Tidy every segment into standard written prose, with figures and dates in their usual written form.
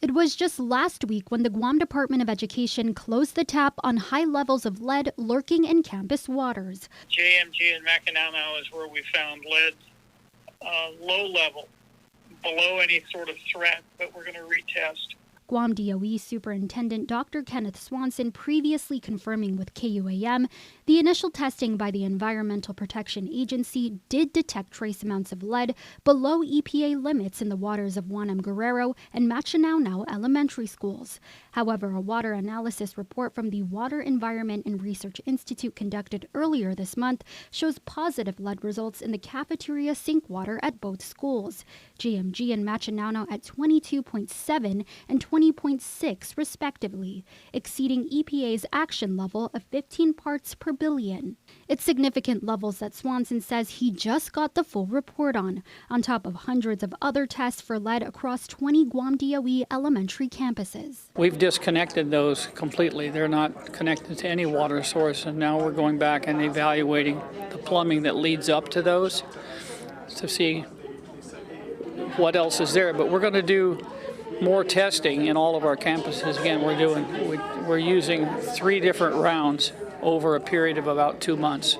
It was just last week when the Guam Department of Education closed the tap on high levels of lead lurking in campus waters. JMG in Mackinac is where we found lead low level, below any sort of threat, but we're going to retest. Guam DOE Superintendent Dr. Kenneth Swanson previously confirming with KUAM the initial testing by the Environmental Protection Agency did detect trace amounts of lead below EPA limits in the waters of Juan Guerrero and Mackinac elementary schools. However, a water analysis report from the Water Environment and Research Institute conducted earlier this month shows positive lead results in the cafeteria sink water at both schools. GMG and Mackinac at 22.7 and 20.6 respectively, exceeding EPA's action level of 15 parts per billion. It's significant levels that Swanson says he just got the full report on top of hundreds of other tests for lead across 20 Guam DOE elementary campuses. We've disconnected those completely. They're not connected to any water source, and now we're going back and evaluating the plumbing that leads up to those to see what else is there. But we're going to do more testing in all of our campuses. Again, we're using 3 different rounds over a period of about 2 months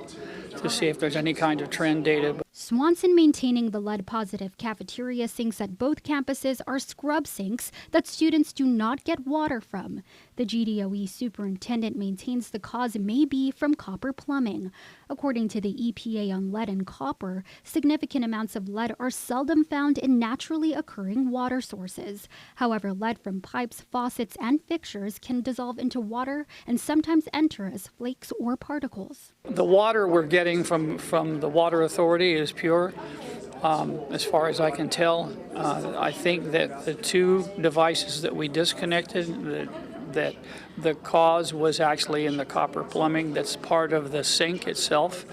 to see if there's any kind of trend data. Swanson maintaining the lead-positive cafeteria sinks at both campuses are scrub sinks that students do not get water from. The GDOE superintendent maintains the cause may be from copper plumbing. According to the EPA on lead and copper, significant amounts of lead are seldom found in naturally occurring water sources. However, lead from pipes, faucets, and fixtures can dissolve into water and sometimes enter as flakes or particles. The water we're getting from the Water Authority is pure, as far as I can tell. I think that the 2 devices that we disconnected, that the cause was actually in the copper plumbing that's part of the sink itself,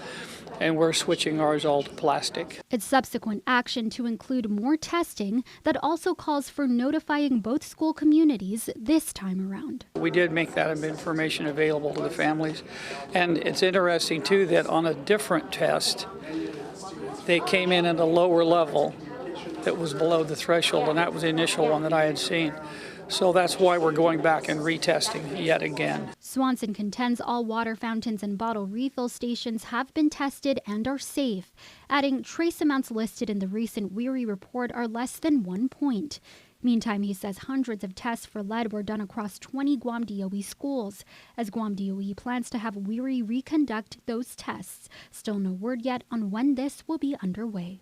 and we're switching ours all to plastic. Its subsequent action to include more testing that also calls for notifying both school communities this time around. We did make that information available to the families, and it's interesting too that on a different test they came in at a lower level that was below the threshold, and that was the initial one that I had seen. So that's why we're going back and retesting yet again. Swanson contends all water fountains and bottle refill stations have been tested and are safe, adding trace amounts listed in the recent WERI report are less than 1 point. Meantime, he says hundreds of tests for lead were done across 20 Guam DOE schools, as Guam DOE plans to have WERI reconduct those tests. Still no word yet on when this will be underway.